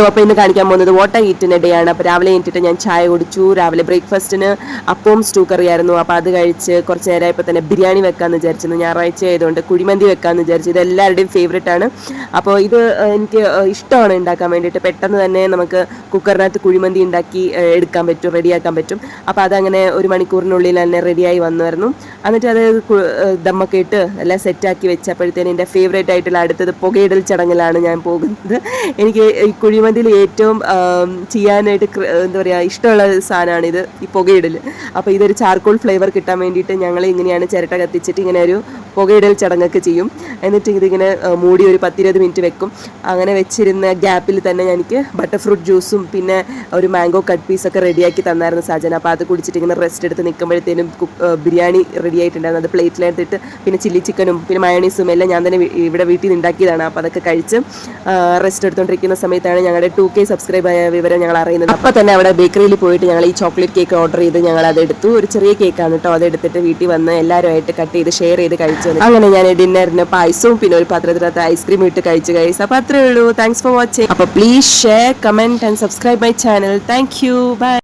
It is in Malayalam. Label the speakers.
Speaker 1: അപ്പോൾ ഇന്ന് കാണിക്കാൻ പോകുന്നത് വാട്ടർ ഈറ്റിൻ്റെ ഡേ ആണ്. അപ്പോൾ രാവിലെ എണീറ്റിട്ട് ഞാൻ ചായ കുടിച്ചു. രാവിലെ ബ്രേക്ക്ഫാസ്റ്റിന് അപ്പവും സ്റ്റൂ കറിയായിരുന്നു. അപ്പോൾ അത് കഴിച്ച് കുറച്ച് നേരമായപ്പോൾ തന്നെ ബിരിയാണി വെക്കാമെന്ന് വിചാരിച്ചിരുന്നു. ഞായറാഴ്ച ആയതുകൊണ്ട് കുഴിമന്തി വെക്കാമെന്ന് വിചാരിച്ചു. ഇത് എല്ലാവരുടെയും ഫേവറേറ്റ് ആണ്. അപ്പോൾ ഇത് എനിക്ക് ഇഷ്ടമാണ് ഉണ്ടാക്കാൻ വേണ്ടിയിട്ട്. പെട്ടെന്ന് തന്നെ നമുക്ക് കുക്കറിനകത്ത് കുഴിമന്തി ഉണ്ടാക്കി എടുക്കാൻ പറ്റും, റെഡിയാക്കാൻ പറ്റും. അപ്പോൾ അതങ്ങനെ 1 മണിക്കൂറിനുള്ളിൽ തന്നെ റെഡിയായി വന്നുമായിരുന്നു. എന്നിട്ട് അത് ദമ്മൊക്കെ ഇട്ട് എല്ലാം സെറ്റാക്കി വെച്ചപ്പോഴത്തേനും എൻ്റെ ഫേവറേറ്റ് ആയിട്ടുള്ള അടുത്തത് പുകയിടൽ ചടങ്ങിലാണ് ഞാൻ പോകുന്നത്. എനിക്ക് ഈ കുഴിമന്തിയിൽ ഏറ്റവും ചെയ്യാനായിട്ട് എന്താ പറയുക ഇഷ്ടമുള്ള സാധനമാണിത്, ഈ പുകയിടൽ. അപ്പോൾ ഇതൊരു ചാർക്കോൾ ഫ്ലേവർ കിട്ടാൻ വേണ്ടിയിട്ട് ഞങ്ങൾ ഇങ്ങനെയാണ് ചിരട്ട കത്തിച്ചിട്ട് ഇങ്ങനെ ഒരു പുകയിടൽ ചടങ്ങൊക്കെ ചെയ്യും. എന്നിട്ട് ഇതിങ്ങനെ മൂടി ഒരു 10-20 മിനിറ്റ് വെക്കും. അങ്ങനെ വെച്ചിരുന്ന ഗ്യാപ്പിൽ തന്നെ എനിക്ക് ബട്ടർ ഫ്രൂട്ട് ജ്യൂസും പിന്നെ ഒരു മാംഗോ കട്ട് പീസൊക്കെ റെഡിയാക്കി തന്നായിരുന്നു സാജന. അപ്പോൾ അത് കുടിച്ചിട്ട് ഇങ്ങനെ റെസ്റ്റ് എടുത്ത് നിൽക്കുമ്പോഴത്തേനും ബിരിയാണി റെഡി ആയിട്ടുണ്ടായിരുന്നു. അത് പ്ലേറ്റിലെടുത്തിട്ട് പിന്നെ ചില്ലി ചിക്കനും പിന്നെ മയോണീസും എല്ലാം ഞാൻ തന്നെ ഇവിടെ വീട്ടിൽ നിന്ന് ഉണ്ടാക്കിയതാണ്. അപ്പോൾ അതൊക്കെ കഴിച്ച് റെസ്റ്റ് എടുത്തുകൊണ്ടിരിക്കുന്ന സമയത്താണ് ഞങ്ങളുടെ 2K സബ്സ്ക്രൈബ് ആയ വിവരം ഞങ്ങൾ അറിയുന്നത്. അപ്പോൾ തന്നെ അവിടെ ബേക്കറിയിൽ പോയിട്ട് ഞങ്ങൾ ഈ ചോക്ലേറ്റ് കേക്ക് ഓർഡർ ചെയ്ത് ഞങ്ങൾ അതെടുത്തു. ഒരു ചെറിയ കേക്കാണ് കേട്ടോ. അതെടുത്തിട്ട് വീട്ടിൽ വന്ന് എല്ലാവരുമായിട്ട് കട്ട് ചെയ്ത് ഷെയർ ചെയ്ത് കഴിച്ചു. അങ്ങനെ ഞാൻ ഡിന്നറിന് പായസവും പിന്നെ ഒരു പാത്രത്തിനകത്ത് ഐസ്ക്രീം ഇട്ട് കഴിച്ചു ഗൈസ്. അപ്പോൾ അത്രേ ഉള്ളൂ. Thanks for watching. അപ്പോൾ please share, comment and subscribe my channel. Thank you. By.